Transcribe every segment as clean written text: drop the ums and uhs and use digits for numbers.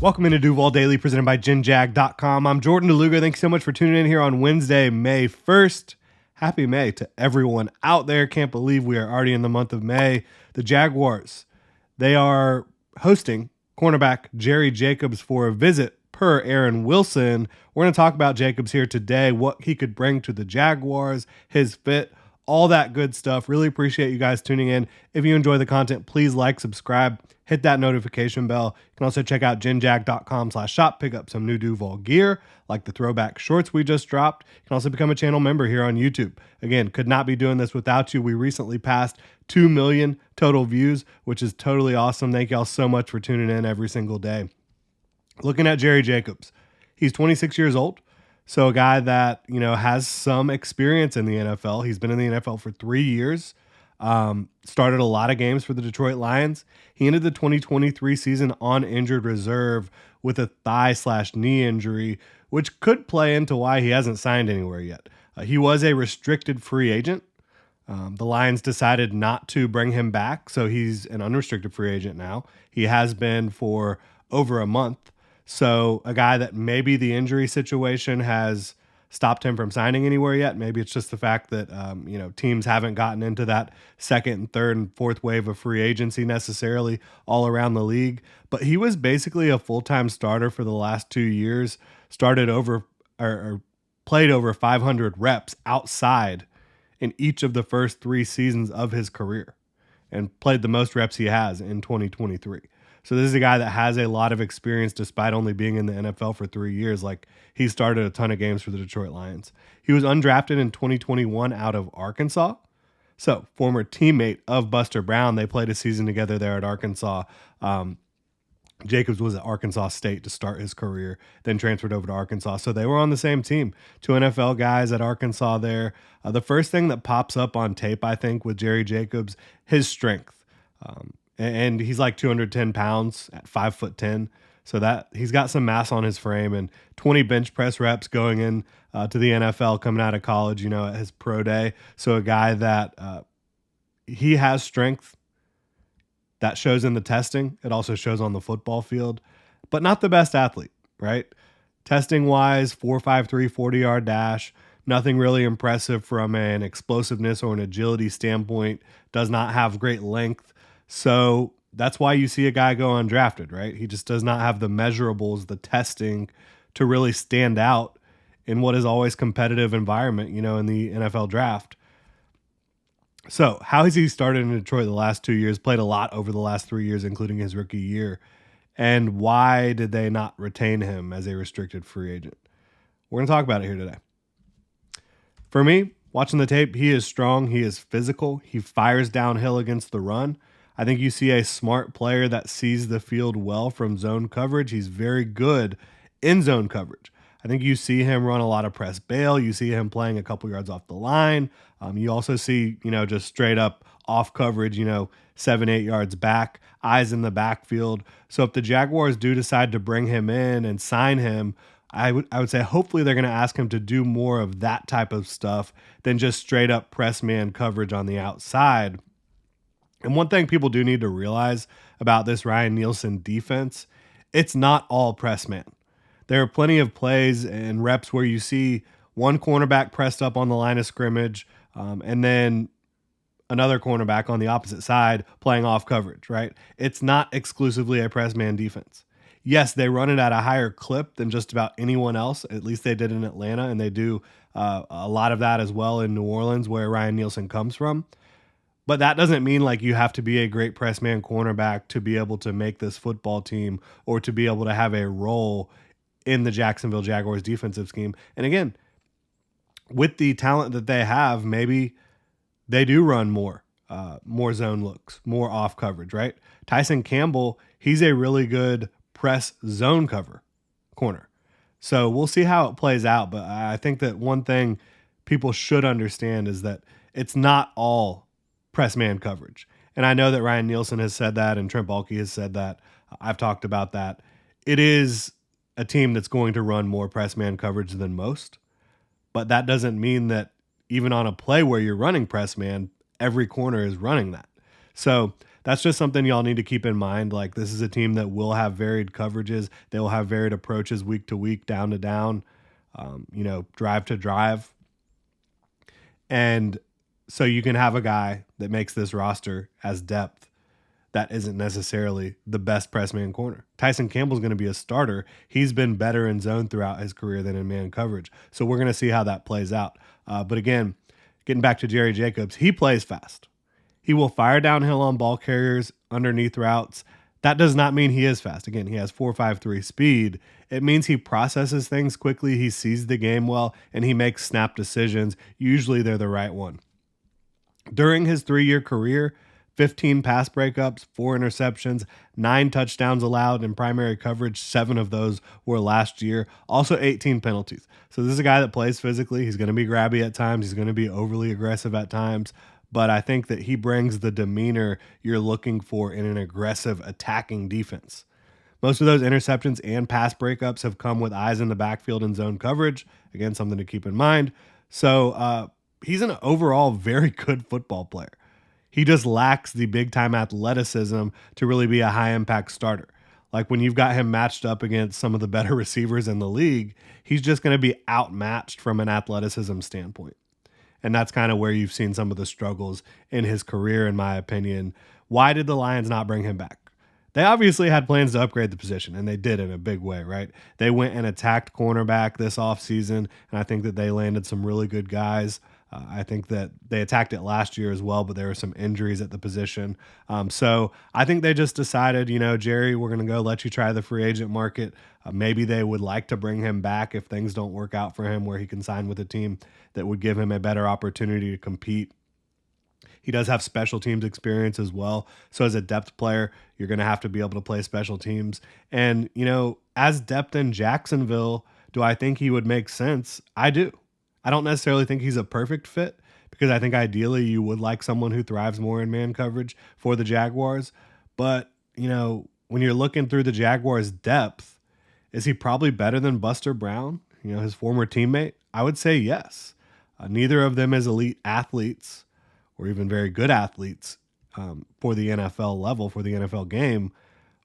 Welcome into Duval Daily, presented by GenJag.com. I'm Jordan Lugo. Thanks so much for tuning in here on Wednesday, May 1st. Happy May to everyone out there. Can't believe we are already in the month of May. The Jaguars, they are hosting cornerback Jerry Jacobs for a visit per Aaron Wilson. We're going to talk about Jacobs here today, what he could bring to the Jaguars, his fit, all that good stuff. Really appreciate you guys tuning in. If you enjoy the content, please like, subscribe, hit that notification bell. You can also check out genjag.com/shop, pick up some new Duval gear, like the throwback shorts we just dropped. You can also become a channel member here on YouTube. Again, could not be doing this without you. We recently passed 2 million total views, which is totally awesome. Thank y'all so much for tuning in every single day. Looking at Jerry Jacobs, he's 26 years old. So a guy that, has some experience in the NFL. He's been in the NFL for 3 years. Started a lot of games for the Detroit Lions. He ended the 2023 season on injured reserve with a thigh/knee injury, which could play into why he hasn't signed anywhere yet. He was a restricted free agent. The Lions decided not to bring him back, so he's an unrestricted free agent now. He has been for over a month. So a guy that maybe the injury situation has stopped him from signing anywhere yet. Maybe it's just the fact that, teams haven't gotten into that second and third and fourth wave of free agency necessarily all around the league. But he was basically a full-time starter for the last 2 years, started over or played over 500 reps outside in each of the first 3 seasons of his career and played the most reps he has in 2023. So this is a guy that has a lot of experience despite only being in the NFL for 3 years. Like, he started a ton of games for the Detroit Lions. He was undrafted in 2021 out of Arkansas. So former teammate of Buster Brown. They played a season together there at Arkansas. Jacobs was at Arkansas State to start his career, then transferred over to Arkansas. So they were on the same team. 2 NFL guys at Arkansas there. The first thing that pops up on tape, I think, with Jerry Jacobs, his strength. And he's like 210 pounds at 5'10". So that he's got some mass on his frame, and 20 bench press reps going in to the NFL coming out of college, at his pro day. So a guy that he has strength that shows in the testing. It also shows on the football field, but not the best athlete, right? Testing wise, 4.53 40-yard dash. Nothing really impressive from an explosiveness or an agility standpoint. Does not have great length. So that's why you see a guy go undrafted, right? He just does not have the measurables, the testing to really stand out in what is always competitive environment, in the NFL draft. So how has he started in Detroit the last 2 years, played a lot over the last 3 years, including his rookie year? And why did they not retain him as a restricted free agent? We're going to talk about it here today. For me, watching the tape, he is strong. He is physical. He fires downhill against the run. I think you see a smart player that sees the field well from zone coverage. He's very good in zone coverage. I think you see him run a lot of press bail. You see him playing a couple yards off the line. You also see, just straight up off coverage, 7-8 yards back, eyes in the backfield. So if the Jaguars do decide to bring him in and sign him, I would say hopefully they're going to ask him to do more of that type of stuff than just straight up press man coverage on the outside. And one thing people do need to realize about this Ryan Nielsen defense, it's not all press man. There are plenty of plays and reps where you see one cornerback pressed up on the line of scrimmage, and then another cornerback on the opposite side playing off coverage, right? It's not exclusively a press man defense. Yes, they run it at a higher clip than just about anyone else. At least they did in Atlanta, and they do a lot of that as well in New Orleans, where Ryan Nielsen comes from. But that doesn't mean like you have to be a great press man cornerback to be able to make this football team or to be able to have a role in the Jacksonville Jaguars defensive scheme. And again, with the talent that they have, maybe they do run more zone looks, more off coverage, right? Tyson Campbell, he's a really good press zone cover corner. So we'll see how it plays out. But I think that one thing people should understand is that it's not all press man coverage. And I know that Ryan Nielsen has said that and Trent Baalke has said that. I've talked about that. It is a team that's going to run more press man coverage than most, but that doesn't mean that even on a play where you're running press man, every corner is running that. So that's just something y'all need to keep in mind. Like, this is a team that will have varied coverages. They will have varied approaches week to week, down to down, drive to drive. And so you can have a guy that makes this roster as depth that isn't necessarily the best press man corner. Tyson Campbell's going to be a starter. He's been better in zone throughout his career than in man coverage. So we're going to see how that plays out. But again, getting back to Jerry Jacobs, he plays fast. He will fire downhill on ball carriers, underneath routes. That does not mean he is fast. Again, he has 4.53 speed. It means he processes things quickly, he sees the game well, and he makes snap decisions. Usually they're the right one. During his 3-year career, 15 pass breakups, 4 interceptions, 9 touchdowns allowed in primary coverage. 7 of those were last year. Also 18 penalties. So this is a guy that plays physically. He's going to be grabby at times. He's going to be overly aggressive at times. But I think that he brings the demeanor you're looking for in an aggressive attacking defense. Most of those interceptions and pass breakups have come with eyes in the backfield and zone coverage. Again, something to keep in mind. So he's an overall very good football player. He just lacks the big-time athleticism to really be a high-impact starter. Like, when you've got him matched up against some of the better receivers in the league, he's just going to be outmatched from an athleticism standpoint. And that's kind of where you've seen some of the struggles in his career, in my opinion. Why did the Lions not bring him back? They obviously had plans to upgrade the position, and they did in a big way, right? They went and attacked cornerback this offseason, and I think that they landed some really good guys. I think that they attacked it last year as well, but there were some injuries at the position. So I think they just decided, Jerry, we're going to go let you try the free agent market. Maybe they would like to bring him back if things don't work out for him, where he can sign with a team that would give him a better opportunity to compete. He does have special teams experience as well. So as a depth player, you're going to have to be able to play special teams. And, as depth in Jacksonville, do I think he would make sense? I do. I don't necessarily think he's a perfect fit, because I think ideally you would like someone who thrives more in man coverage for the Jaguars. But, when you're looking through the Jaguars' depth, is he probably better than Buster Brown, his former teammate? I would say yes. Neither of them is elite athletes or even very good athletes for the NFL level, for the NFL game.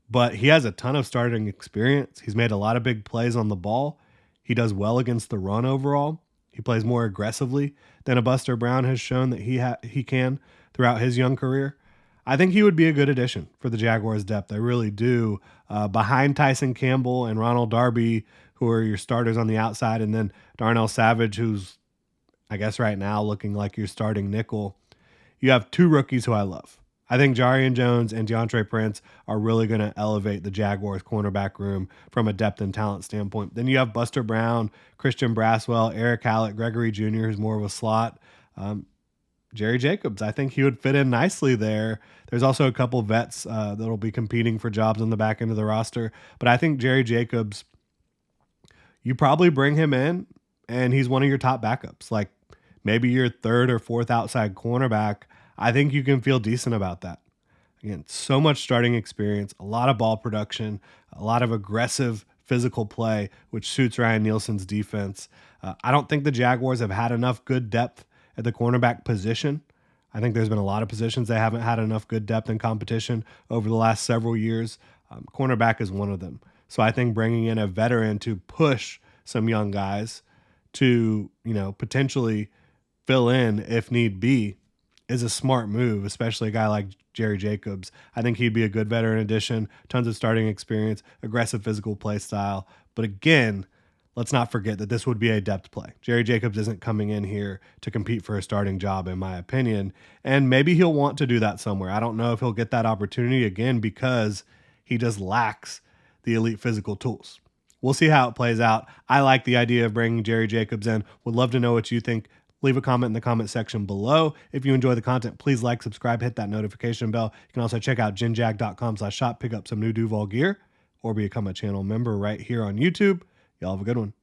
But he has a ton of starting experience. He's made a lot of big plays on the ball. He does well against the run overall. He plays more aggressively than a Buster Brown has shown that he can throughout his young career. I think he would be a good addition for the Jaguars' depth. I really do. Behind Tyson Campbell and Ronald Darby, who are your starters on the outside, and then Darnell Savage, who's, I guess right now, looking like your starting nickel. You have 2 rookies who I love. I think Jarian Jones and DeAndre Prince are really going to elevate the Jaguars cornerback room from a depth and talent standpoint. Then you have Buster Brown, Christian Braswell, Eric Hallett, Gregory Jr., who's more of a slot. Jerry Jacobs, I think he would fit in nicely there. There's also a couple vets that'll be competing for jobs on the back end of the roster. But I think Jerry Jacobs, you probably bring him in, and he's one of your top backups. Like, maybe your 3rd or 4th outside cornerback. I think you can feel decent about that. Again, so much starting experience, a lot of ball production, a lot of aggressive physical play, which suits Ryan Nielsen's defense. I don't think the Jaguars have had enough good depth at the cornerback position. I think there's been a lot of positions they haven't had enough good depth and competition over the last several years. Cornerback is one of them. So I think bringing in a veteran to push some young guys to, potentially fill in if need be is a smart move, especially a guy like Jerry Jacobs. I think he'd be a good veteran addition, tons of starting experience, aggressive physical play style. But again, let's not forget that this would be a depth play. Jerry Jacobs isn't coming in here to compete for a starting job, in my opinion. And maybe he'll want to do that somewhere. I don't know if he'll get that opportunity again, because he just lacks the elite physical tools. We'll see how it plays out. I like the idea of bringing Jerry Jacobs in. Would love to know what you think. Leave a comment in the comment section below. If you enjoy the content, please like, subscribe, hit that notification bell. You can also check out jinjag.com/shop, pick up some new Duval gear, or become a channel member right here on YouTube. Y'all have a good one.